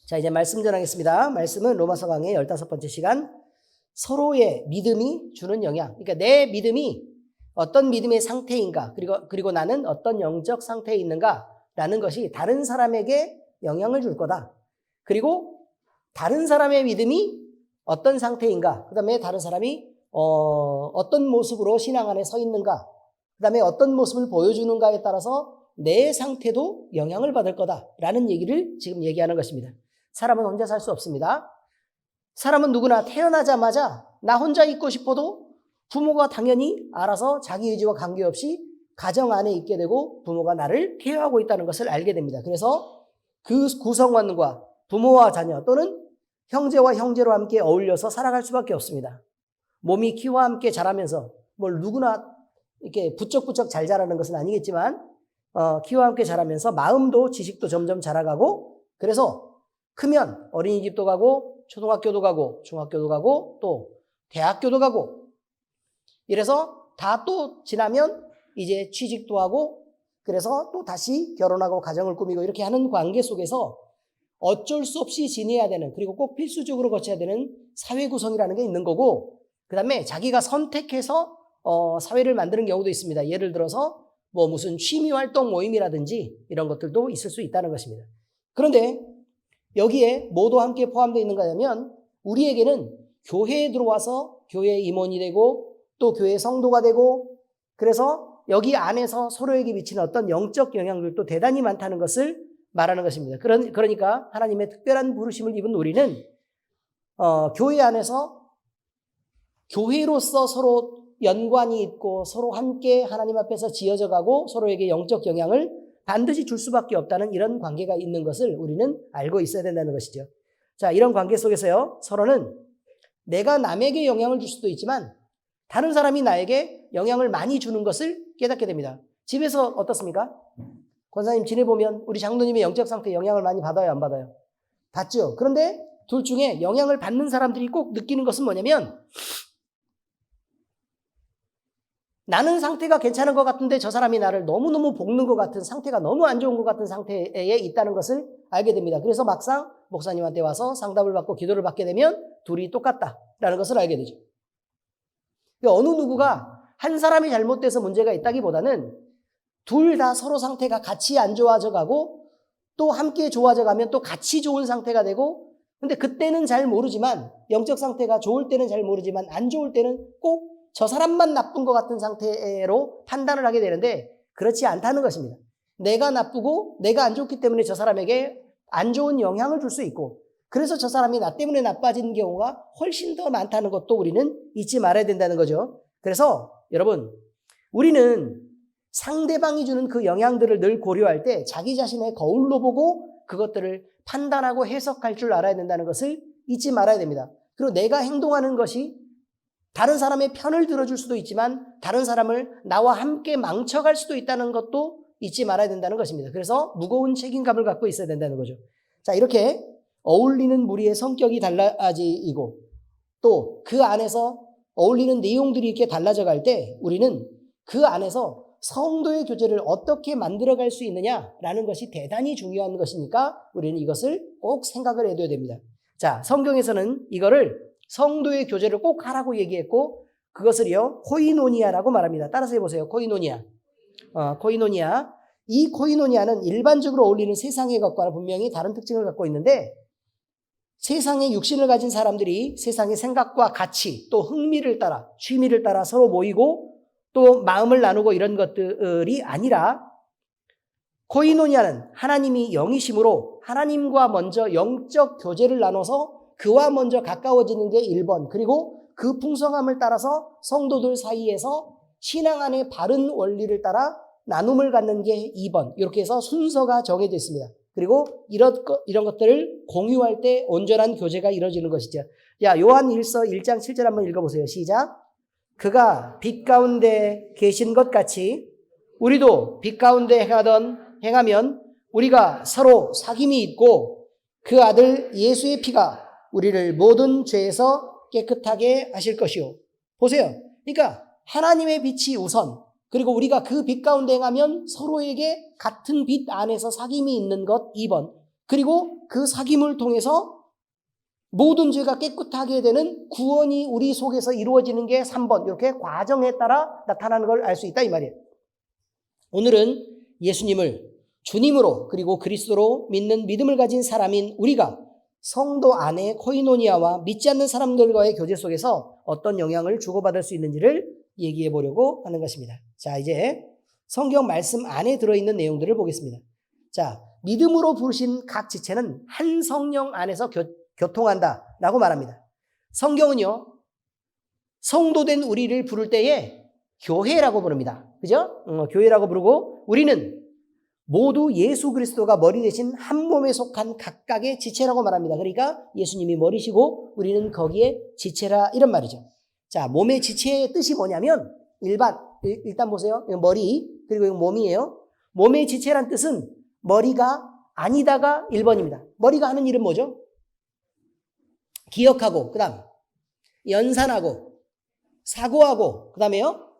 자, 이제 말씀 전하겠습니다. 말씀은 로마서 강의 15번째 시간, 서로의 믿음이 주는 영향. 그러니까 내 믿음이 어떤 믿음의 상태인가, 그리고 나는 어떤 영적 상태에 있는가라는 것이 다른 사람에게 영향을 줄 거다. 그리고 다른 사람의 믿음이 어떤 상태인가, 그 다음에 다른 사람이 어떤 모습으로 신앙 안에 서 있는가, 그 다음에 어떤 모습을 보여주는가에 따라서 내 상태도 영향을 받을 거다라는 얘기를 지금 얘기하는 것입니다. 사람은 혼자 살 수 없습니다. 사람은 누구나 태어나자마자 나 혼자 있고 싶어도 부모가 당연히 알아서 자기 의지와 관계없이 가정 안에 있게 되고 부모가 나를 케어하고 있다는 것을 알게 됩니다. 그래서 그 구성원과 부모와 자녀 또는 형제와 형제로 함께 어울려서 살아갈 수밖에 없습니다. 몸이 키와 함께 자라면서 뭘 누구나 이렇게 부쩍부쩍 잘 자라는 것은 아니겠지만 키와 함께 자라면서 마음도 지식도 점점 자라가고, 그래서 크면 어린이집도 가고 초등학교도 가고 중학교도 가고 또 대학교도 가고, 이래서 다 또 지나면 이제 취직도 하고, 그래서 또 다시 결혼하고 가정을 꾸미고 이렇게 하는 관계 속에서 어쩔 수 없이 지내야 되는, 그리고 꼭 필수적으로 거쳐야 되는 사회 구성이라는 게 있는 거고, 그 다음에 자기가 선택해서 사회를 만드는 경우도 있습니다. 예를 들어서 뭐 무슨 취미활동 모임이라든지 이런 것들도 있을 수 있다는 것입니다. 그런데 여기에 뭐도 함께 포함되어 있는가 하면, 우리에게는 교회에 들어와서 교회 임원이 되고 또 교회 성도가 되고, 그래서 여기 안에서 서로에게 미치는 어떤 영적 영향들도 대단히 많다는 것을 말하는 것입니다. 그러니까 하나님의 특별한 부르심을 입은 우리는 교회 안에서 교회로서 서로 연관이 있고 서로 함께 하나님 앞에서 지어져 가고 서로에게 영적 영향을 반드시 줄 수밖에 없다는 이런 관계가 있는 것을 우리는 알고 있어야 된다는 것이죠. 자, 이런 관계 속에서요, 서로는 내가 남에게 영향을 줄 수도 있지만 다른 사람이 나에게 영향을 많이 주는 것을 깨닫게 됩니다. 집에서 어떻습니까? 권사님 지내보면 우리 장로님의 영적 상태에 영향을 많이 받아요, 안 받아요? 받죠. 그런데 둘 중에 영향을 받는 사람들이 꼭 느끼는 것은 뭐냐면, 나는 상태가 괜찮은 것 같은데 저 사람이 나를 너무너무 볶는 것 같은, 상태가 너무 안 좋은 것 같은 상태에 있다는 것을 알게 됩니다. 그래서 막상 목사님한테 와서 상담을 받고 기도를 받게 되면 둘이 똑같다라는 것을 알게 되죠. 어느 누구가 한 사람이 잘못돼서 문제가 있다기보다는 둘 다 서로 상태가 같이 안 좋아져 가고 또 함께 좋아져 가면 또 같이 좋은 상태가 되고, 근데 그때는 잘 모르지만, 영적 상태가 좋을 때는 잘 모르지만 안 좋을 때는 꼭 저 사람만 나쁜 것 같은 상태로 판단을 하게 되는데, 그렇지 않다는 것입니다. 내가 나쁘고 내가 안 좋기 때문에 저 사람에게 안 좋은 영향을 줄 수 있고, 그래서 저 사람이 나 때문에 나빠지는 경우가 훨씬 더 많다는 것도 우리는 잊지 말아야 된다는 거죠. 그래서 여러분, 우리는 상대방이 주는 그 영향들을 늘 고려할 때 자기 자신의 거울로 보고 그것들을 판단하고 해석할 줄 알아야 된다는 것을 잊지 말아야 됩니다. 그리고 내가 행동하는 것이 다른 사람의 편을 들어줄 수도 있지만 다른 사람을 나와 함께 망쳐갈 수도 있다는 것도 잊지 말아야 된다는 것입니다. 그래서 무거운 책임감을 갖고 있어야 된다는 거죠. 자, 이렇게 어울리는 무리의 성격이 달라지고 또 그 안에서 어울리는 내용들이 이렇게 달라져 갈 때 우리는 그 안에서 성도의 교제를 어떻게 만들어갈 수 있느냐라는 것이 대단히 중요한 것이니까 우리는 이것을 꼭 생각을 해둬야 됩니다. 자, 성경에서는 이거를 성도의 교제를 꼭 하라고 얘기했고, 그것을요 코이노니아라고 말합니다. 따라서 해보세요. 코이노니아. 코이노니아. 이 코이노니아는 일반적으로 어울리는 세상의 것과는 분명히 다른 특징을 갖고 있는데, 세상의 육신을 가진 사람들이 세상의 생각과 가치 또 흥미를 따라, 취미를 따라 서로 모이고 또 마음을 나누고 이런 것들이 아니라, 코이노니아는 하나님이 영이심으로 하나님과 먼저 영적 교제를 나눠서 그와 먼저 가까워지는 게 1번, 그리고 그 풍성함을 따라서 성도들 사이에서 신앙 안의 바른 원리를 따라 나눔을 갖는 게 2번, 이렇게 해서 순서가 정해져 있습니다. 그리고 이런 것들을 공유할 때 온전한 교제가 이루어지는 것이죠. 야, 요한 1서 1장 7절 한번 읽어보세요. 시작. 그가 빛 가운데 계신 것 같이 우리도 빛 가운데 행하면 우리가 서로 사귐이 있고 그 아들 예수의 피가 우리를 모든 죄에서 깨끗하게 하실 것이요. 보세요. 그러니까 하나님의 빛이 우선, 그리고 우리가 그 빛 가운데 행하면 서로에게 같은 빛 안에서 사귐이 있는 것 2번, 그리고 그 사귐을 통해서 모든 죄가 깨끗하게 되는 구원이 우리 속에서 이루어지는 게 3번 이렇게 과정에 따라 나타나는 걸 알 수 있다 이 말이에요. 오늘은 예수님을 주님으로 그리고 그리스도로 믿는 믿음을 가진 사람인 우리가 성도 안에 코이노니아와 믿지 않는 사람들과의 교제 속에서 어떤 영향을 주고받을 수 있는지를 얘기해 보려고 하는 것입니다. 자, 이제 성경 말씀 안에 들어있는 내용들을 보겠습니다. 자, 믿음으로 부르신 각 지체는 한 성령 안에서 교통한다라고 말합니다. 성경은요, 성도된 우리를 부를 때에 교회라고 부릅니다. 그죠? 교회라고 부르고 우리는 모두 예수 그리스도가 머리 대신 한 몸에 속한 각각의 지체라고 말합니다. 그러니까 예수님이 머리시고 우리는 거기에 지체라 이런 말이죠. 자, 몸의 지체의 뜻이 뭐냐면 일단 보세요. 머리 그리고 몸이에요. 몸의 지체란 뜻은 머리가 아니다가 1번입니다. 머리가 하는 일은 뭐죠? 기억하고, 그 다음 연산하고, 사고하고, 그 다음에요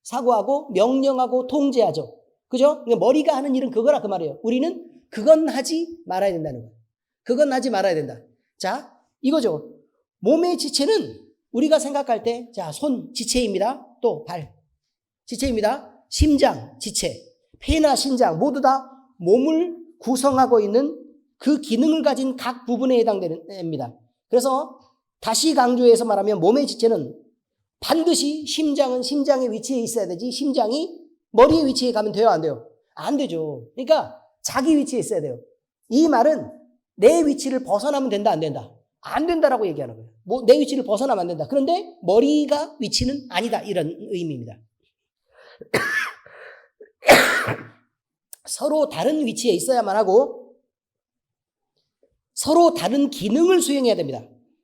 사고하고, 명령하고, 통제하죠. 그죠? 그러니까 머리가 하는 일은 그거라 그 말이에요. 우리는 그건 하지 말아야 된다는 거예요. 그건 하지 말아야 된다. 자, 이거죠. 몸의 지체는 우리가 생각할 때, 자, 손 지체입니다. 또 발 지체입니다. 심장 지체, 폐나 신장 모두 다 몸을 구성하고 있는 그 기능을 가진 각 부분에 해당됩니다. 그래서 다시 강조해서 말하면 몸의 지체는 반드시 심장은 심장의 위치에 있어야 되지 심장이 머리의 위치에 가면 돼요? 안 돼요? 안 되죠. 그러니까 자기 위치에 있어야 돼요. 이 말은 내 위치를 벗어나면 된다 안 된다? 안 된다라고 얘기하는 거예요. 내 위치를 벗어나면 안 된다. 그런데 머리가 위치는 아니다 이런 의미입니다. 서로 다른 위치에 있어야만 하고 서로 다른 기능을 수행해야 됩니다.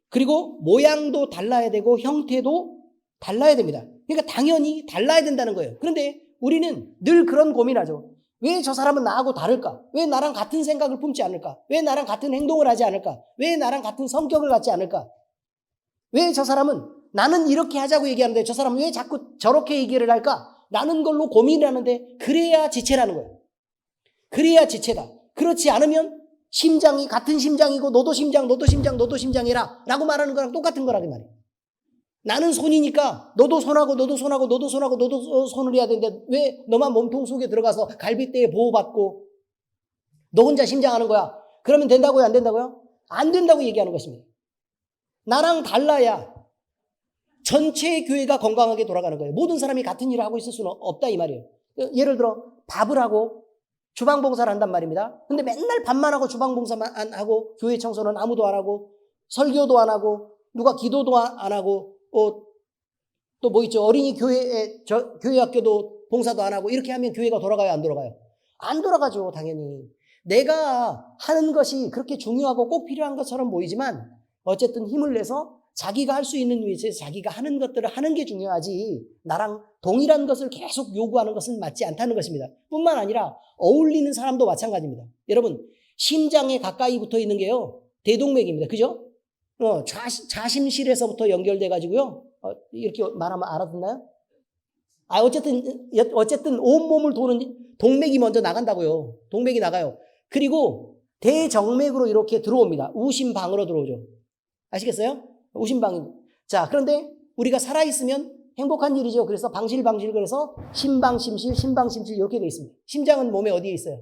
그리고 모양도 달라야 되고 형태도 달라야 됩니다. 그러니까 당연히 달라야 된다는 거예요. 그런데 우리는 늘 그런 고민하죠. 왜 저 사람은 나하고 다를까? 왜 나랑 같은 생각을 품지 않을까? 왜 나랑 같은 행동을 하지 않을까? 왜 나랑 같은 성격을 갖지 않을까? 왜 저 사람은 나는 이렇게 하자고 얘기하는데 저 사람은 왜 자꾸 저렇게 얘기를 할까? 라는 걸로 고민을 하는데 그래야 지체라는 거예요. 그래야 지체다. 그렇지 않으면 심장이 같은 심장이고 너도 심장, 너도 심장, 너도 심장이라 라고 말하는 거랑 똑같은 거라고 말이에요. 나는 손이니까 너도 손하고 너도 손하고 너도 손하고 너도 손을 해야 되는데 왜 너만 몸통 속에 들어가서 갈비뼈에 보호받고 너 혼자 심장하는 거야? 그러면 된다고요? 안 된다고요? 안 된다고 얘기하는 것입니다. 나랑 달라야 전체 교회가 건강하게 돌아가는 거예요. 모든 사람이 같은 일을 하고 있을 수는 없다 이 말이에요. 예를 들어 밥을 하고 주방봉사를 한단 말입니다. 근데 맨날 밥만 하고 주방봉사만 하고 교회 청소는 아무도 안 하고 설교도 안 하고 누가 기도도 안 하고 또 뭐 있죠? 어린이 교회 학교도 봉사도 안 하고 이렇게 하면 교회가 돌아가요? 안 돌아가요? 안 돌아가죠, 당연히. 내가 하는 것이 그렇게 중요하고 꼭 필요한 것처럼 보이지만 어쨌든 힘을 내서 자기가 할 수 있는 위치에서 자기가 하는 것들을 하는 게 중요하지 나랑 동일한 것을 계속 요구하는 것은 맞지 않다는 것입니다. 뿐만 아니라 어울리는 사람도 마찬가지입니다. 여러분, 심장에 가까이 붙어 있는 게요, 대동맥입니다. 그죠? 좌심실에서부터 연결돼 가지고요. 이렇게 말하면 알아듣나요? 어쨌든 온몸을 도는 동맥이 먼저 나간다고요. 동맥이 나가요. 그리고 대정맥으로 이렇게 들어옵니다. 우심방으로 들어오죠. 아시겠어요? 우심방. 자, 그런데 우리가 살아있으면 행복한 일이죠. 그래서 방실방실 그래서 심방심실, 심방심실 이렇게 돼 있습니다. 심장은 몸에 어디에 있어요?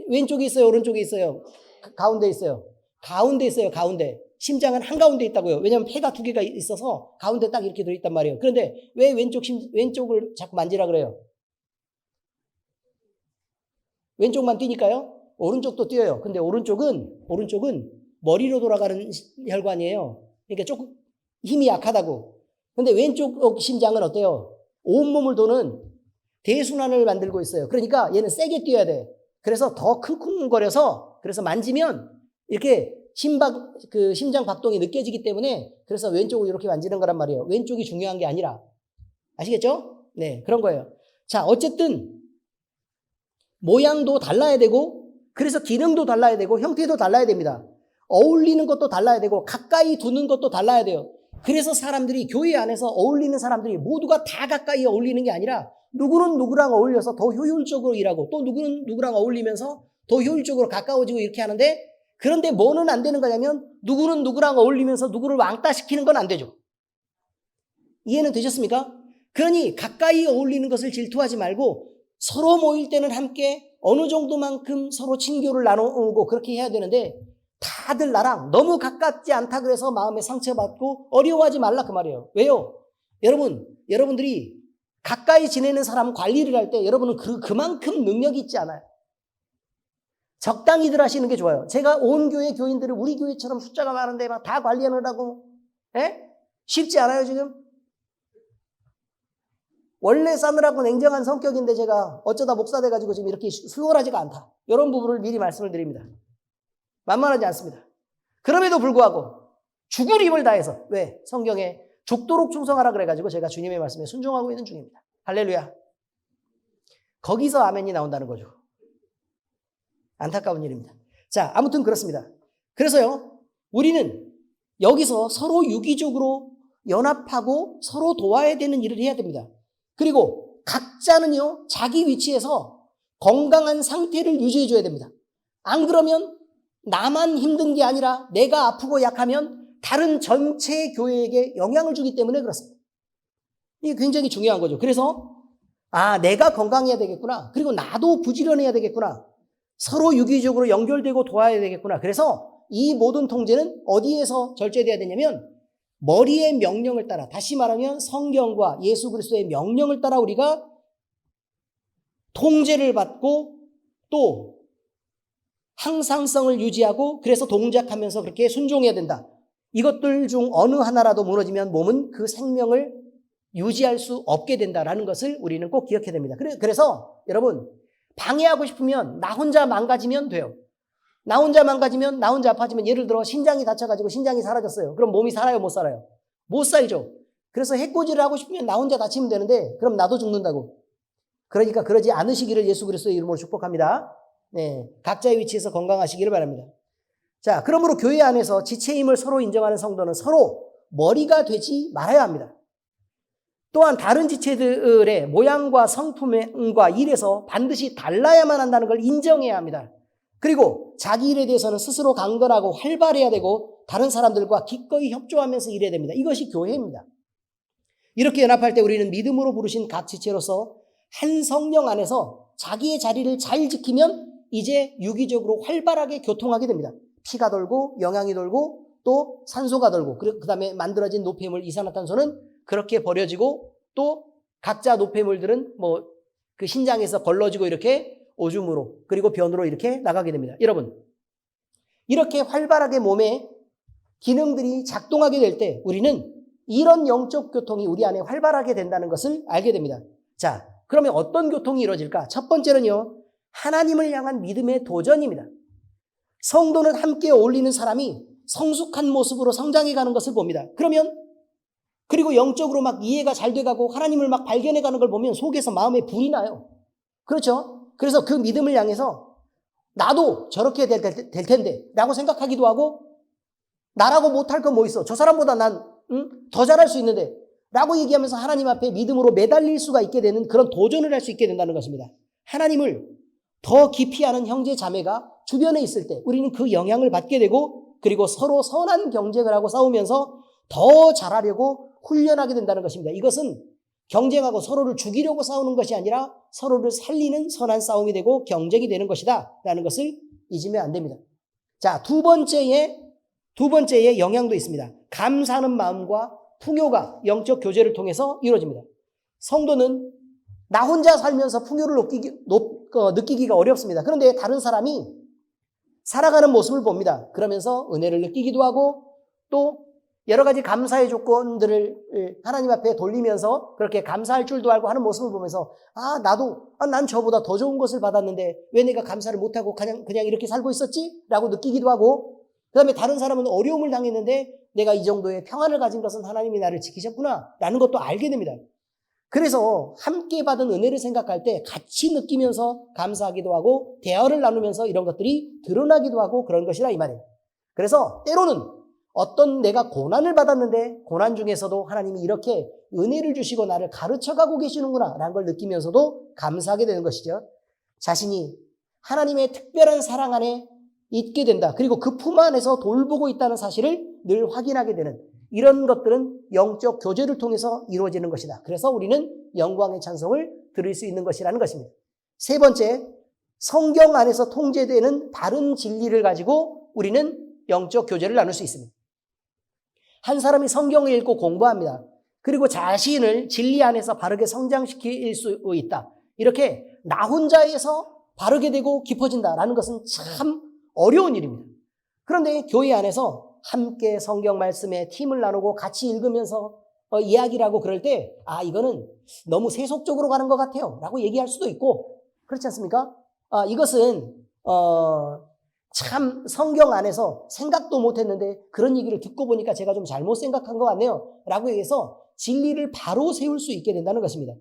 왼쪽에 있어요? 오른쪽에 있어요? 가운데 있어요? 가운데 있어요. 가운데. 심장은 한가운데 있다고요. 왜냐하면 폐가 2개가 있어서 가운데 딱 이렇게 들어있단 말이에요. 그런데 왜 왼쪽을 자꾸 만지라 그래요? 왼쪽만 뛰니까요. 오른쪽도 뛰어요. 근데 오른쪽은 머리로 돌아가는 혈관이에요. 그러니까 조금 힘이 약하다고. 근데 왼쪽 심장은 어때요? 온몸을 도는 대순환을 만들고 있어요. 그러니까 얘는 세게 뛰어야 돼. 그래서 더 쿵쿵거려서 그래서 만지면 이렇게 심장 박동이 느껴지기 때문에 그래서 왼쪽을 이렇게 만지는 거란 말이에요. 왼쪽이 중요한 게 아니라. 아시겠죠? 네, 그런 거예요. 자, 어쨌든 모양도 달라야 되고 그래서 기능도 달라야 되고 형태도 달라야 됩니다. 어울리는 것도 달라야 되고 가까이 두는 것도 달라야 돼요. 그래서 사람들이 교회 안에서 어울리는 사람들이 모두가 다 가까이 어울리는 게 아니라 누구는 누구랑 어울려서 더 효율적으로 일하고 또 누구는 누구랑 어울리면서 더 효율적으로 가까워지고 이렇게 하는데, 그런데 뭐는 안 되는 거냐면 누구는 누구랑 어울리면서 누구를 왕따시키는 건 안 되죠. 이해는 되셨습니까? 그러니 가까이 어울리는 것을 질투하지 말고 서로 모일 때는 함께 어느 정도만큼 서로 친교를 나누고 그렇게 해야 되는데, 다들 나랑 너무 가깝지 않다 그래서 마음에 상처받고 어려워하지 말라 그 말이에요. 왜요? 여러분들이 가까이 지내는 사람 관리를 할 때 여러분은 그만큼 능력이 있지 않아요. 적당히들 하시는 게 좋아요. 제가 온 교회 교인들을 우리 교회처럼 숫자가 많은데 막 다 관리하느라고 쉽지 않아요 지금? 원래 싸느라고 냉정한 성격인데 제가 어쩌다 목사 돼가지고 지금 이렇게 수월하지가 않다. 이런 부분을 미리 말씀을 드립니다. 만만하지 않습니다. 그럼에도 불구하고 죽을 힘을 다해서, 왜? 성경에 죽도록 충성하라 그래가지고 제가 주님의 말씀에 순종하고 있는 중입니다. 할렐루야. 거기서 아멘이 나온다는 거죠. 안타까운 일입니다. 자, 아무튼 그렇습니다. 그래서요, 우리는 여기서 서로 유기적으로 연합하고 서로 도와야 되는 일을 해야 됩니다. 그리고 각자는요, 자기 위치에서 건강한 상태를 유지해줘야 됩니다. 안 그러면 나만 힘든 게 아니라 내가 아프고 약하면 다른 전체 교회에게 영향을 주기 때문에 그렇습니다. 이게 굉장히 중요한 거죠. 그래서 내가 건강해야 되겠구나. 그리고 나도 부지런해야 되겠구나. 서로 유기적으로 연결되고 도와야 되겠구나. 그래서 이 모든 통제는 어디에서 절제돼야 되냐면 머리의 명령을 따라, 다시 말하면 성경과 예수 그리스도의 명령을 따라 우리가 통제를 받고 또 항상성을 유지하고 그래서 동작하면서 그렇게 순종해야 된다. 이것들 중 어느 하나라도 무너지면 몸은 그 생명을 유지할 수 없게 된다라는 것을 우리는 꼭 기억해야 됩니다. 그래서 여러분, 방해하고 싶으면 나 혼자 망가지면 돼요. 나 혼자 망가지면, 나 혼자 아파지면, 예를 들어 신장이 다쳐가지고 신장이 사라졌어요. 그럼 몸이 살아요, 못 살아요? 못 살죠. 그래서 해코지를 하고 싶으면 나 혼자 다치면 되는데 그럼 나도 죽는다고. 그러니까 그러지 않으시기를 예수 그리스도의 이름으로 축복합니다. 네, 각자의 위치에서 건강하시기를 바랍니다. 자, 그러므로 교회 안에서 지체임을 서로 인정하는 성도는 서로 머리가 되지 말아야 합니다. 또한 다른 지체들의 모양과 성품과 일에서 반드시 달라야만 한다는 걸 인정해야 합니다. 그리고 자기 일에 대해서는 스스로 강건하고 활발해야 되고 다른 사람들과 기꺼이 협조하면서 일해야 됩니다. 이것이 교회입니다. 이렇게 연합할 때 우리는 믿음으로 부르신 각 지체로서 한 성령 안에서 자기의 자리를 잘 지키면 이제 유기적으로 활발하게 교통하게 됩니다. 피가 돌고 영양이 돌고 또 산소가 돌고 그 다음에 만들어진 노폐물 이산화탄소는 그렇게 버려지고 또 각자 노폐물들은 그 신장에서 걸러지고 이렇게 오줌으로 그리고 변으로 이렇게 나가게 됩니다. 여러분, 이렇게 활발하게 몸의 기능들이 작동하게 될 때 우리는 이런 영적 교통이 우리 안에 활발하게 된다는 것을 알게 됩니다. 자, 그러면 어떤 교통이 이루어질까? 첫 번째는요, 하나님을 향한 믿음의 도전입니다. 성도는 함께 어울리는 사람이 성숙한 모습으로 성장해가는 것을 봅니다. 그리고 영적으로 막 이해가 잘 돼가고 하나님을 막 발견해가는 걸 보면 속에서 마음에 불이 나요. 그렇죠? 그래서 그 믿음을 향해서 나도 저렇게 될 텐데 라고 생각하기도 하고, 나라고 못할 건 뭐 있어? 저 사람보다 난 더 잘할 수 있는데 라고 얘기하면서 하나님 앞에 믿음으로 매달릴 수가 있게 되는 그런 도전을 할 수 있게 된다는 것입니다. 하나님을 더 깊이 아는 형제 자매가 주변에 있을 때 우리는 그 영향을 받게 되고, 그리고 서로 선한 경쟁을 하고 싸우면서 더 잘하려고 훈련하게 된다는 것입니다. 이것은 경쟁하고 서로를 죽이려고 싸우는 것이 아니라 서로를 살리는 선한 싸움이 되고 경쟁이 되는 것이다 라는 것을 잊으면 안 됩니다. 자, 두 번째의 영향도 있습니다. 감사하는 마음과 풍요가 영적 교제를 통해서 이루어집니다. 성도는 나 혼자 살면서 풍요를 느끼기가 어렵습니다. 그런데 다른 사람이 살아가는 모습을 봅니다. 그러면서 은혜를 느끼기도 하고 또 여러 가지 감사의 조건들을 하나님 앞에 돌리면서 그렇게 감사할 줄도 알고 하는 모습을 보면서 난 저보다 더 좋은 것을 받았는데 왜 내가 감사를 못하고 그냥 이렇게 살고 있었지? 라고 느끼기도 하고, 그 다음에 다른 사람은 어려움을 당했는데 내가 이 정도의 평안을 가진 것은 하나님이 나를 지키셨구나 라는 것도 알게 됩니다. 그래서 함께 받은 은혜를 생각할 때 같이 느끼면서 감사하기도 하고 대화를 나누면서 이런 것들이 드러나기도 하고 그런 것이다 이 말이에요. 그래서 때로는 어떤 내가 고난을 받았는데 고난 중에서도 하나님이 이렇게 은혜를 주시고 나를 가르쳐가고 계시는구나 라는 걸 느끼면서도 감사하게 되는 것이죠. 자신이 하나님의 특별한 사랑 안에 있게 된다. 그리고 그 품 안에서 돌보고 있다는 사실을 늘 확인하게 되는 이런 것들은 영적 교제를 통해서 이루어지는 것이다. 그래서 우리는 영광의 찬송을 들을 수 있는 것이라는 것입니다. 세 번째, 성경 안에서 통제되는 다른 진리를 가지고 우리는 영적 교제를 나눌 수 있습니다. 한 사람이 성경을 읽고 공부합니다. 그리고 자신을 진리 안에서 바르게 성장시킬 수 있다. 이렇게 나 혼자에서 바르게 되고 깊어진다라는 것은 참 어려운 일입니다. 그런데 교회 안에서 함께 성경 말씀에 팀을 나누고 같이 읽으면서 이야기를 하고 그럴 때 이거는 너무 세속적으로 가는 것 같아요 라고 얘기할 수도 있고, 그렇지 않습니까? 이것은 참 성경 안에서 생각도 못했는데 그런 얘기를 듣고 보니까 제가 좀 잘못 생각한 것 같네요 라고 해서 진리를 바로 세울 수 있게 된다는 것입니다.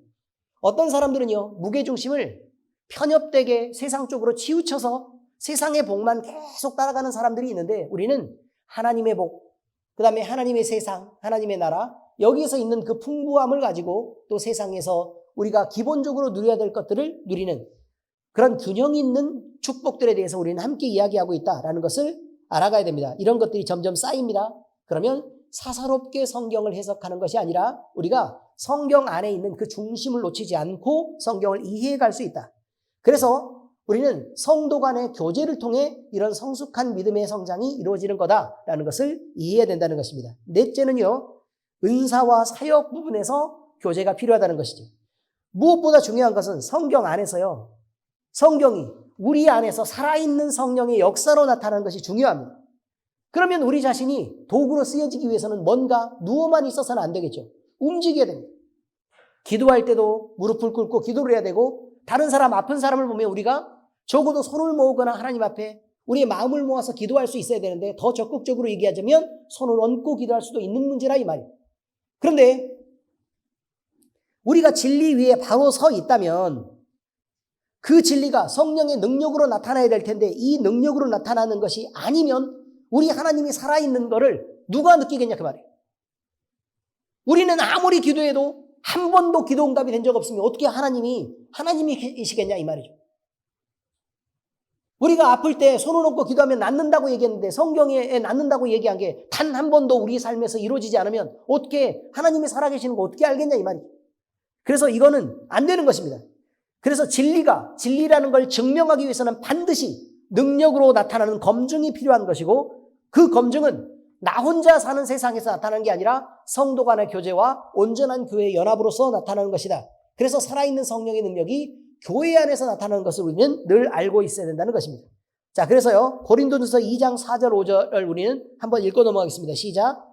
어떤 사람들은요, 무게중심을 편협되게 세상 쪽으로 치우쳐서 세상의 복만 계속 따라가는 사람들이 있는데, 우리는 하나님의 복, 그 다음에 하나님의 세상, 하나님의 나라, 여기에서 있는 그 풍부함을 가지고 또 세상에서 우리가 기본적으로 누려야 될 것들을 누리는 그런 균형 있는 축복들에 대해서 우리는 함께 이야기하고 있다라는 것을 알아가야 됩니다. 이런 것들이 점점 쌓입니다. 그러면 사사롭게 성경을 해석하는 것이 아니라 우리가 성경 안에 있는 그 중심을 놓치지 않고 성경을 이해해 갈 수 있다. 그래서 우리는 성도 간의 교제를 통해 이런 성숙한 믿음의 성장이 이루어지는 거다라는 것을 이해해야 된다는 것입니다. 넷째는요, 은사와 사역 부분에서 교제가 필요하다는 것이죠. 무엇보다 중요한 것은 성경 안에서요, 성경이 우리 안에서 살아있는 성령의 역사로 나타나는 것이 중요합니다. 그러면 우리 자신이 도구로 쓰여지기 위해서는 뭔가 누워만 있어서는 안 되겠죠. 움직여야 됩니다. 기도할 때도 무릎을 꿇고 기도를 해야 되고, 다른 사람, 아픈 사람을 보면 우리가 적어도 손을 모으거나 하나님 앞에 우리의 마음을 모아서 기도할 수 있어야 되는데, 더 적극적으로 얘기하자면 손을 얹고 기도할 수도 있는 문제라 이 말이에요. 그런데 우리가 진리 위에 바로 서 있다면 그 진리가 성령의 능력으로 나타나야 될 텐데, 이 능력으로 나타나는 것이 아니면 우리 하나님이 살아있는 거를 누가 느끼겠냐 그 말이에요. 우리는 아무리 기도해도 한 번도 기도 응답이 된 적 없으면 어떻게 하나님이시겠냐 이 말이죠. 우리가 아플 때 손을 얹고 기도하면 낫는다고 얘기했는데, 성경에 낫는다고 얘기한 게 단 한 번도 우리 삶에서 이루어지지 않으면 어떻게 하나님이 살아계시는 거 어떻게 알겠냐 이 말이죠. 그래서 이거는 안 되는 것입니다. 그래서 진리라는 걸 증명하기 위해서는 반드시 능력으로 나타나는 검증이 필요한 것이고, 그 검증은 나 혼자 사는 세상에서 나타나는 게 아니라 성도 간의 교제와 온전한 교회의 연합으로서 나타나는 것이다. 그래서 살아있는 성령의 능력이 교회 안에서 나타나는 것을 우리는 늘 알고 있어야 된다는 것입니다. 자, 그래서요, 고린도전서 2장 4절 5절을 우리는 한번 읽고 넘어가겠습니다. 시작.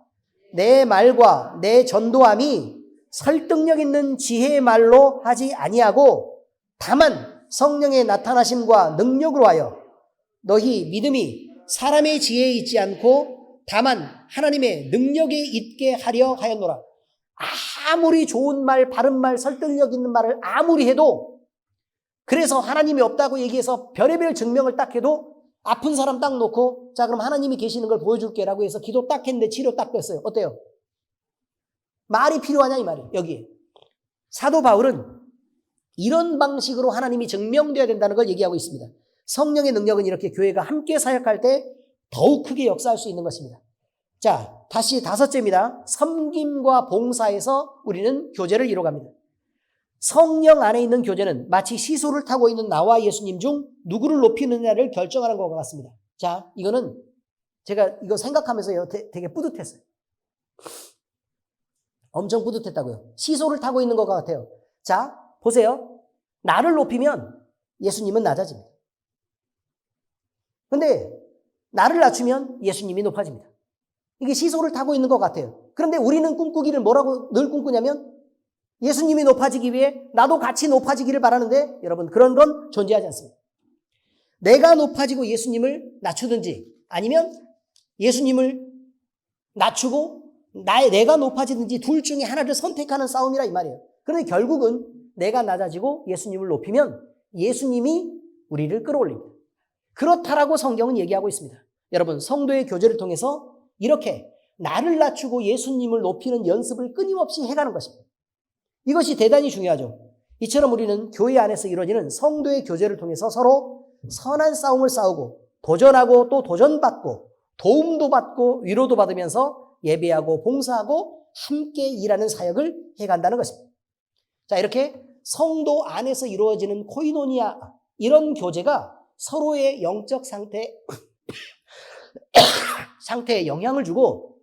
내 말과 내 전도함이 설득력 있는 지혜의 말로 하지 아니하고 다만 성령의 나타나심과 능력으로 하여 너희 믿음이 사람의 지혜에 있지 않고 다만 하나님의 능력에 있게 하려 하였노라. 아무리 좋은 말, 바른 말, 설득력 있는 말을 아무리 해도, 그래서 하나님이 없다고 얘기해서 별의별 증명을 딱 해도 아픈 사람 딱 놓고 자 그럼 하나님이 계시는 걸 보여줄게 라고 해서 기도 딱 했는데 치료 딱 됐어요. 어때요? 말이 필요하냐 이 말이에요. 여기에 사도 바울은 이런 방식으로 하나님이 증명되어야 된다는 걸 얘기하고 있습니다. 성령의 능력은 이렇게 교회가 함께 사역할 때 더욱 크게 역사할 수 있는 것입니다. 자, 다시 다섯째입니다. 섬김과 봉사에서 우리는 교제를 이뤄갑니다. 성령 안에 있는 교제는 마치 시소를 타고 있는 나와 예수님 중 누구를 높이느냐를 결정하는 것과 같습니다. 자, 이거는 제가 이거 생각하면서 되게 뿌듯했어요. 엄청 뿌듯했다고요. 시소를 타고 있는 것과 같아요. 자, 보세요. 나를 높이면 예수님은 낮아집니다. 근데 나를 낮추면 예수님이 높아집니다. 이게 시소를 타고 있는 것 같아요. 그런데 우리는 꿈꾸기를 뭐라고 늘 꿈꾸냐면 예수님이 높아지기 위해 나도 같이 높아지기를 바라는데, 여러분 그런 건 존재하지 않습니다. 내가 높아지고 예수님을 낮추든지 아니면 예수님을 낮추고 내가 높아지든지 둘 중에 하나를 선택하는 싸움이라 이 말이에요. 그런데 결국은 내가 낮아지고 예수님을 높이면 예수님이 우리를 끌어올립니다. 그렇다라고 성경은 얘기하고 있습니다. 여러분, 성도의 교제를 통해서 이렇게 나를 낮추고 예수님을 높이는 연습을 끊임없이 해가는 것입니다. 이것이 대단히 중요하죠. 이처럼 우리는 교회 안에서 이루어지는 성도의 교제를 통해서 서로 선한 싸움을 싸우고 도전하고 또 도전받고 도움도 받고 위로도 받으면서 예배하고 봉사하고 함께 일하는 사역을 해간다는 것입니다. 자, 이렇게 성도 안에서 이루어지는 코이노니아, 이런 교제가 서로의 영적 상태에 영향을 주고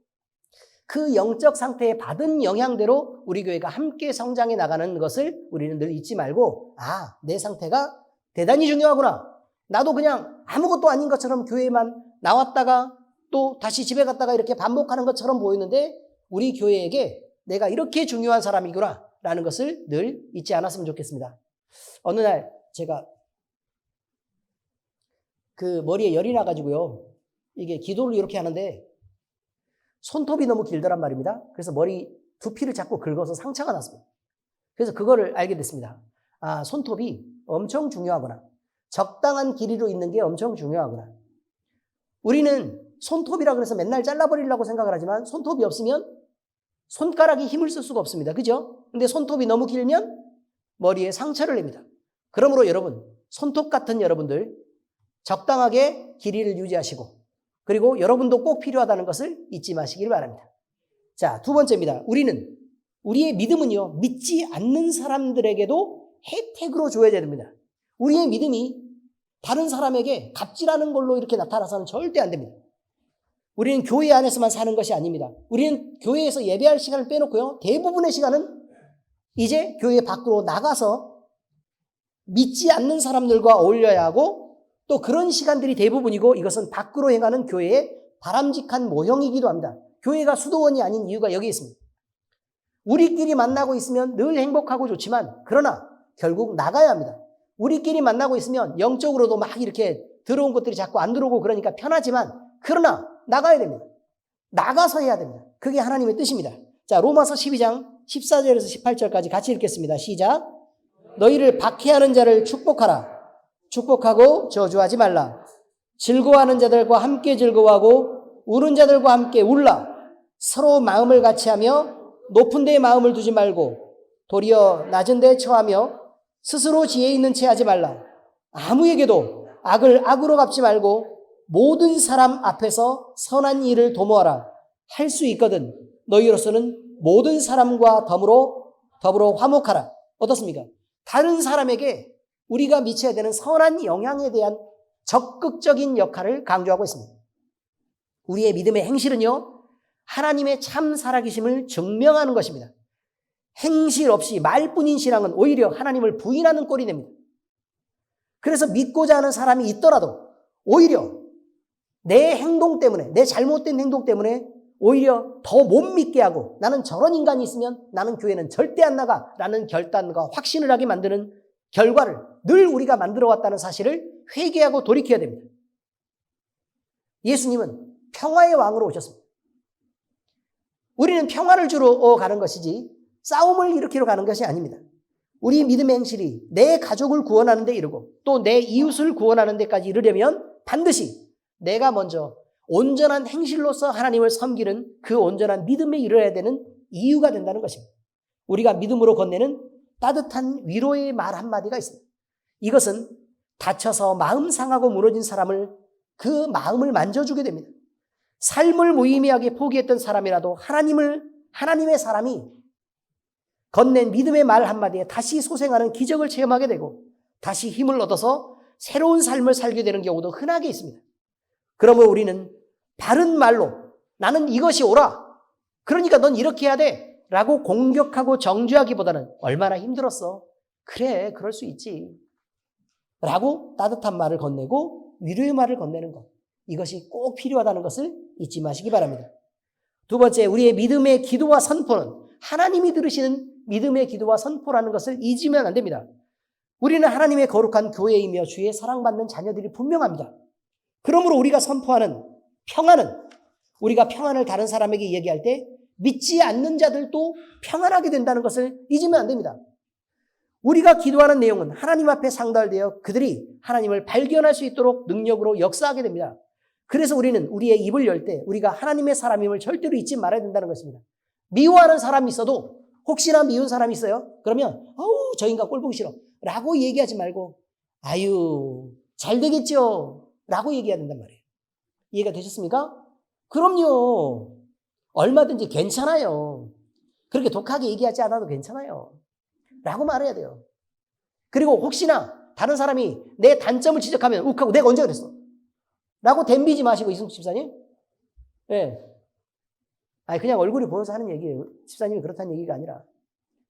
그 영적 상태에 받은 영향대로 우리 교회가 함께 성장해 나가는 것을 우리는 늘 잊지 말고, 내 상태가 대단히 중요하구나. 나도 그냥 아무것도 아닌 것처럼 교회만 나왔다가 또 다시 집에 갔다가 이렇게 반복하는 것처럼 보이는데 우리 교회에게 내가 이렇게 중요한 사람이구나 라는 것을 늘 잊지 않았으면 좋겠습니다. 어느 날 제가 그 머리에 열이 나가지고요, 이게 기도를 이렇게 하는데 손톱이 너무 길더란 말입니다. 그래서 머리 두피를 자꾸 긁어서 상처가 났습니다. 그래서 그거를 알게 됐습니다. 손톱이 엄청 중요하구나. 적당한 길이로 있는 게 엄청 중요하구나. 우리는 손톱이라 그래서 맨날 잘라버리려고 생각을 하지만 손톱이 없으면 손가락이 힘을 쓸 수가 없습니다. 그죠? 근데 손톱이 너무 길면 머리에 상처를 냅니다. 그러므로 여러분, 손톱 같은 여러분들 적당하게 길이를 유지하시고, 그리고 여러분도 꼭 필요하다는 것을 잊지 마시길 바랍니다. 자, 두 번째입니다. 우리의 믿음은요, 믿지 않는 사람들에게도 혜택으로 줘야 됩니다. 우리의 믿음이 다른 사람에게 갑질하는 걸로 이렇게 나타나서는 절대 안 됩니다. 우리는 교회 안에서만 사는 것이 아닙니다. 우리는 교회에서 예배할 시간을 빼놓고요, 대부분의 시간은 이제 교회 밖으로 나가서 믿지 않는 사람들과 어울려야 하고, 또 그런 시간들이 대부분이고, 이것은 밖으로 행하는 교회의 바람직한 모형이기도 합니다. 교회가 수도원이 아닌 이유가 여기 있습니다. 우리끼리 만나고 있으면 늘 행복하고 좋지만, 그러나 결국 나가야 합니다. 우리끼리 만나고 있으면 영적으로도 막 이렇게 들어온 것들이 자꾸 안 들어오고 그러니까 편하지만, 그러나 나가야 됩니다. 나가서 해야 됩니다. 그게 하나님의 뜻입니다. 자, 로마서 12장 14절에서 18절까지 같이 읽겠습니다. 시작. 너희를 박해하는 자를 축복하라. 축복하고 저주하지 말라. 즐거워하는 자들과 함께 즐거워하고 우는 자들과 함께 울라. 서로 마음을 같이하며 높은 데에 마음을 두지 말고 도리어 낮은 데에 처하며 스스로 지혜 있는 채 하지 말라. 아무에게도 악을 악으로 갚지 말고 모든 사람 앞에서 선한 일을 도모하라. 할 수 있거든 너희로서는 모든 사람과 더불어 화목하라. 어떻습니까? 다른 사람에게 우리가 미쳐야 되는 선한 영향에 대한 적극적인 역할을 강조하고 있습니다. 우리의 믿음의 행실은요, 하나님의 참 살아계심을 증명하는 것입니다. 행실 없이 말뿐인 신앙은 오히려 하나님을 부인하는 꼴이 됩니다. 그래서 믿고자 하는 사람이 있더라도 오히려 내 행동 때문에, 내 잘못된 행동 때문에 오히려 더 못 믿게 하고, 나는 저런 인간이 있으면 나는 교회는 절대 안 나가 라는 결단과 확신을 하게 만드는 결과를 늘 우리가 만들어 왔다는 사실을 회개하고 돌이켜야 됩니다. 예수님은 평화의 왕으로 오셨습니다. 우리는 평화를 주러 가는 것이지 싸움을 일으키러 가는 것이 아닙니다. 우리 믿음의 행실이 내 가족을 구원하는 데 이르고 또 내 이웃을 구원하는 데까지 이르려면 반드시 내가 먼저 온전한 행실로서 하나님을 섬기는 그 온전한 믿음에 이르러야 되는 이유가 된다는 것입니다. 우리가 믿음으로 건네는 따뜻한 위로의 말 한마디가 있습니다. 이것은 다쳐서 마음 상하고 무너진 사람을, 그 마음을 만져주게 됩니다. 삶을 무의미하게 포기했던 사람이라도 하나님의 사람이 건넨 믿음의 말 한마디에 다시 소생하는 기적을 체험하게 되고 다시 힘을 얻어서 새로운 삶을 살게 되는 경우도 흔하게 있습니다. 그러므로 우리는 바른 말로 나는 이것이 옳아, 그러니까 넌 이렇게 해야 돼 라고 공격하고 정죄하기보다는 얼마나 힘들었어, 그래 그럴 수 있지 라고 따뜻한 말을 건네고 위로의 말을 건네는 것, 이것이 꼭 필요하다는 것을 잊지 마시기 바랍니다. 두 번째, 우리의 믿음의 기도와 선포는 하나님이 들으시는 믿음의 기도와 선포라는 것을 잊으면 안 됩니다. 우리는 하나님의 거룩한 교회이며 주의 사랑받는 자녀들이 분명합니다. 그러므로 우리가 선포하는 평안은, 우리가 평안을 다른 사람에게 얘기할 때 믿지 않는 자들도 평안하게 된다는 것을 잊으면 안 됩니다. 우리가 기도하는 내용은 하나님 앞에 상달되어 그들이 하나님을 발견할 수 있도록 능력으로 역사하게 됩니다. 그래서 우리는 우리의 입을 열 때 우리가 하나님의 사람임을 절대로 잊지 말아야 된다는 것입니다. 미워하는 사람이 있어도, 혹시나 미운 사람이 있어요? 그러면 저 인간 꼴 보기 싫어 라고 얘기하지 말고, 아유 잘 되겠죠? 라고 얘기해야 된단 말이에요. 이해가 되셨습니까? 그럼요. 얼마든지 괜찮아요. 그렇게 독하게 얘기하지 않아도 괜찮아요. 라고 말해야 돼요. 그리고 혹시나 다른 사람이 내 단점을 지적하면 욱하고 내가 언제 그랬어? 라고 덤비지 마시고, 이승수 집사님. 예. 아니, 그냥 얼굴이 보여서 하는 얘기예요. 집사님이 그렇다는 얘기가 아니라.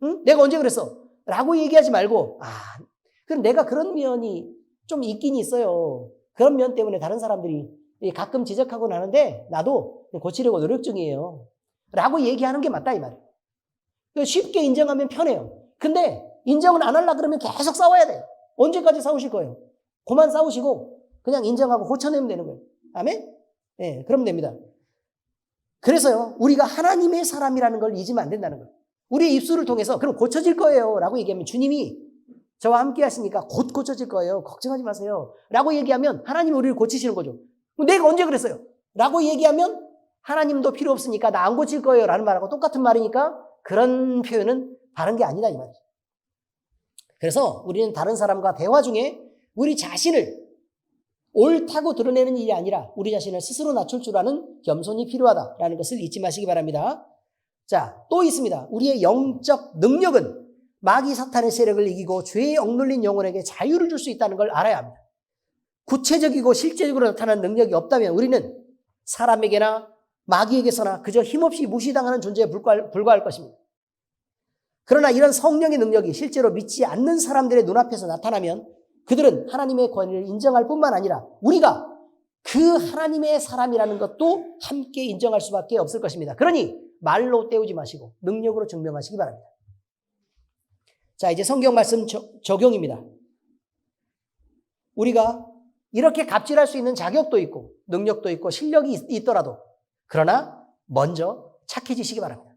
응? 내가 언제 그랬어? 라고 얘기하지 말고, 그럼 내가 그런 면이 좀 있긴 있어요. 그런 면 때문에 다른 사람들이 가끔 지적하고 나는데 나도 고치려고 노력 중이에요. 라고 얘기하는 게 맞다, 이 말이에요. 쉽게 인정하면 편해요. 근데 인정을 안 하려고 그러면 계속 싸워야 돼요. 언제까지 싸우실 거예요? 그만 싸우시고 그냥 인정하고 고쳐내면 되는 거예요. 아멘? 네, 그러면 됩니다. 그래서요, 우리가 하나님의 사람이라는 걸 잊으면 안 된다는 거예요. 우리의 입술을 통해서 그럼 고쳐질 거예요 라고 얘기하면 주님이 저와 함께 하시니까 곧 고쳐질 거예요. 걱정하지 마세요. 라고 얘기하면 하나님이 우리를 고치시는 거죠. 내가 언제 그랬어요? 라고 얘기하면 하나님도 필요 없으니까 나 안 고칠 거예요 라는 말하고 똑같은 말이니까 그런 표현은 바른 게 아니다 이 말이죠. 그래서 우리는 다른 사람과 대화 중에 우리 자신을 옳다고 드러내는 일이 아니라 우리 자신을 스스로 낮출 줄 아는 겸손이 필요하다라는 것을 잊지 마시기 바랍니다. 자, 또 있습니다. 우리의 영적 능력은 마귀 사탄의 세력을 이기고 죄에 억눌린 영혼에게 자유를 줄 수 있다는 걸 알아야 합니다. 구체적이고 실제적으로 나타나는 능력이 없다면 우리는 사람에게나 마귀에게서나 그저 힘없이 무시당하는 존재에 불과할 것입니다. 그러나 이런 성령의 능력이 실제로 믿지 않는 사람들의 눈앞에서 나타나면 그들은 하나님의 권위를 인정할 뿐만 아니라 우리가 그 하나님의 사람이라는 것도 함께 인정할 수밖에 없을 것입니다. 그러니 말로 때우지 마시고 능력으로 증명하시기 바랍니다. 자, 이제 성경 말씀 적용입니다. 우리가 이렇게 갑질할 수 있는 자격도 있고 능력도 있고 실력이 있더라도 그러나 먼저 착해지시기 바랍니다.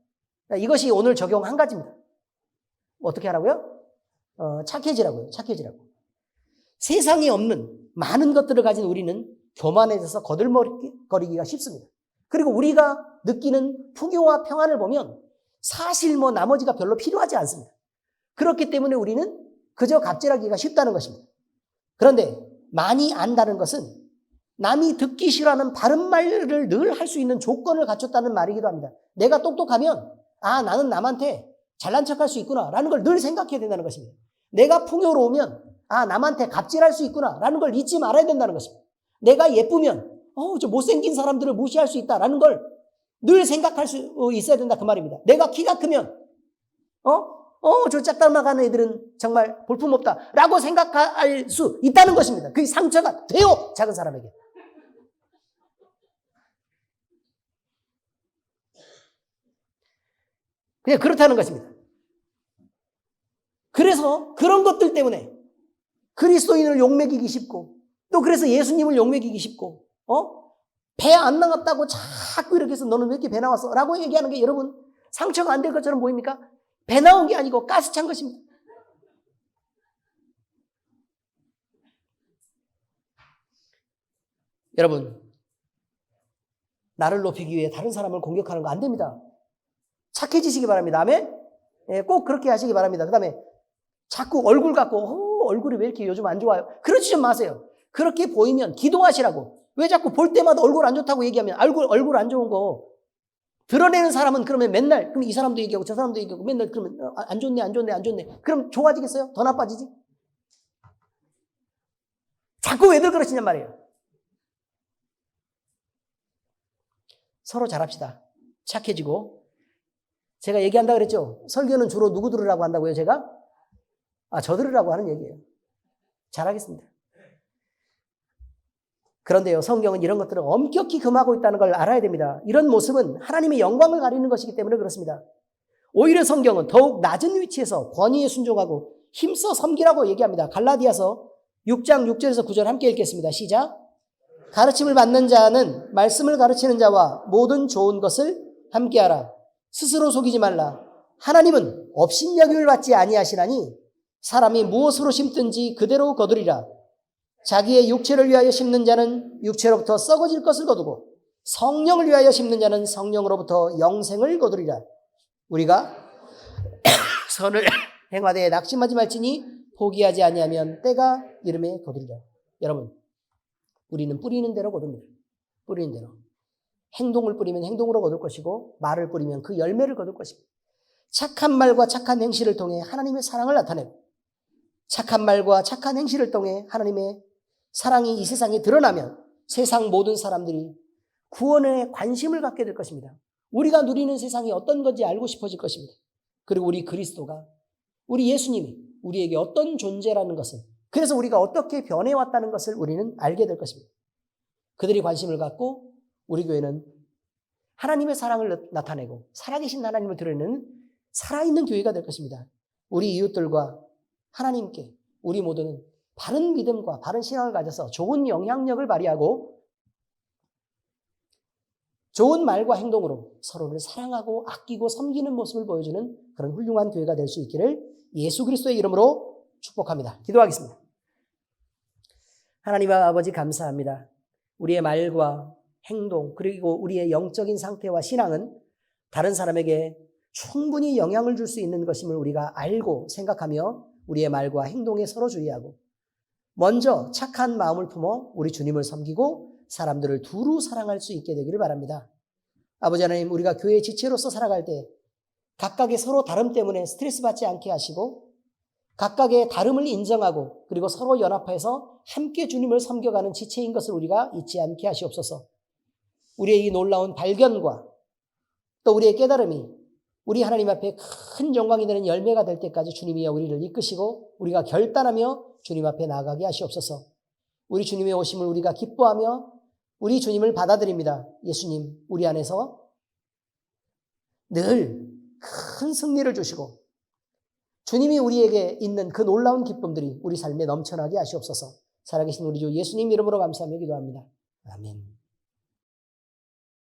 이것이 오늘 적용 한 가지입니다. 어떻게 하라고요? 착해지라고요. 착해지라고. 세상에 없는 많은 것들을 가진 우리는 교만해져서 거들먹거리기가 쉽습니다. 그리고 우리가 느끼는 풍요와 평안을 보면 사실 나머지가 별로 필요하지 않습니다. 그렇기 때문에 우리는 그저 갑질하기가 쉽다는 것입니다. 그런데 많이 안다는 것은 남이 듣기 싫어하는 바른 말을 늘 할 수 있는 조건을 갖췄다는 말이기도 합니다. 내가 똑똑하면 나는 남한테 잘난 척할 수 있구나 라는 걸 늘 생각해야 된다는 것입니다. 내가 풍요로우면 남한테 갑질할 수 있구나 라는 걸 잊지 말아야 된다는 것입니다. 내가 예쁘면 저 못생긴 사람들을 무시할 수 있다라는 걸 늘 생각할 수 있어야 된다 그 말입니다. 내가 키가 크면 저 짝닮아가는 애들은 정말 볼품없다 라고 생각할 수 있다는 것입니다. 그게 상처가 돼요, 작은 사람에게. 그냥 그렇다는 것입니다. 그래서 그런 것들 때문에 그리스도인을 욕먹이기 쉽고 또 그래서 예수님을 욕먹이기 쉽고 배 안 나갔다고 자꾸 이렇게 해서 너는 왜 이렇게 배 나왔어? 라고 얘기하는 게 여러분 상처가 안 될 것처럼 보입니까? 배 나온 게 아니고 가스 찬 것입니다. 여러분, 나를 높이기 위해 다른 사람을 공격하는 거 안 됩니다. 착해지시기 바랍니다. 아멘? 꼭 그렇게 하시기 바랍니다. 그 다음에 자꾸 얼굴 갖고 얼굴이 왜 이렇게 요즘 안 좋아요? 그러지 좀 마세요. 그렇게 보이면 기도하시라고. 왜 자꾸 볼 때마다 얼굴 안 좋다고 얘기하면 얼굴 안 좋은 거 드러내는 사람은 그러면 맨날 그럼 이 사람도 얘기하고 저 사람도 얘기하고 맨날 그러면 안 좋네 안 좋네 안 좋네. 그럼 좋아지겠어요? 더 나빠지지? 자꾸 왜들 그러시냔 말이에요. 서로 잘합시다. 착해지고. 제가 얘기한다 그랬죠? 설교는 주로 누구 들으라고 한다고요, 제가? 저 들으라고 하는 얘기예요. 잘하겠습니다. 그런데요, 성경은 이런 것들을 엄격히 금하고 있다는 걸 알아야 됩니다. 이런 모습은 하나님의 영광을 가리는 것이기 때문에 그렇습니다. 오히려 성경은 더욱 낮은 위치에서 권위에 순종하고 힘써 섬기라고 얘기합니다. 갈라디아서 6장 6절에서 9절 함께 읽겠습니다. 시작. 가르침을 받는 자는 말씀을 가르치는 자와 모든 좋은 것을 함께하라. 스스로 속이지 말라. 하나님은 업신여김을 받지 아니하시나니 사람이 무엇으로 심든지 그대로 거두리라. 자기의 육체를 위하여 심는 자는 육체로부터 썩어질 것을 거두고 성령을 위하여 심는 자는 성령으로부터 영생을 거두리라. 우리가 선을 행하되 낙심하지 말지니 포기하지 아니하면 때가 이름에 거두리라. 여러분, 우리는 뿌리는 대로 거둡니다. 뿌리는 대로. 행동을 뿌리면 행동으로 거둘 것이고 말을 뿌리면 그 열매를 거둘 것입니다. 착한 말과 착한 행실을 통해 하나님의 사랑을 나타내고 착한 말과 착한 행실을 통해 하나님의 사랑이 이 세상에 드러나면 세상 모든 사람들이 구원에 관심을 갖게 될 것입니다. 우리가 누리는 세상이 어떤 건지 알고 싶어질 것입니다. 그리고 우리 그리스도가, 우리 예수님이 우리에게 어떤 존재라는 것을, 그래서 우리가 어떻게 변해왔다는 것을 우리는 알게 될 것입니다. 그들이 관심을 갖고 우리 교회는 하나님의 사랑을 나타내고 살아계신 하나님을 드러내는 살아있는 교회가 될 것입니다. 우리 이웃들과 하나님께 우리 모두는 바른 믿음과 바른 신앙을 가져서 좋은 영향력을 발휘하고 좋은 말과 행동으로 서로를 사랑하고 아끼고 섬기는 모습을 보여주는 그런 훌륭한 교회가 될 수 있기를 예수 그리스도의 이름으로 축복합니다. 기도하겠습니다. 하나님 아버지 감사합니다. 우리의 말과 행동 그리고 우리의 영적인 상태와 신앙은 다른 사람에게 충분히 영향을 줄 수 있는 것임을 우리가 알고 생각하며 우리의 말과 행동에 서로 주의하고 먼저 착한 마음을 품어 우리 주님을 섬기고 사람들을 두루 사랑할 수 있게 되기를 바랍니다. 아버지 하나님, 우리가 교회의 지체로서 살아갈 때 각각의 서로 다름 때문에 스트레스 받지 않게 하시고 각각의 다름을 인정하고 그리고 서로 연합해서 함께 주님을 섬겨가는 지체인 것을 우리가 잊지 않게 하시옵소서. 우리의 이 놀라운 발견과 또 우리의 깨달음이 우리 하나님 앞에 큰 영광이 되는 열매가 될 때까지 주님이여 우리를 이끄시고 우리가 결단하며 주님 앞에 나아가게 하시옵소서. 우리 주님의 오심을 우리가 기뻐하며 우리 주님을 받아들입니다. 예수님, 우리 안에서 늘 큰 승리를 주시고 주님이 우리에게 있는 그 놀라운 기쁨들이 우리 삶에 넘쳐나게 하시옵소서. 살아계신 우리 주 예수님 이름으로 감사하며 기도합니다. 아멘.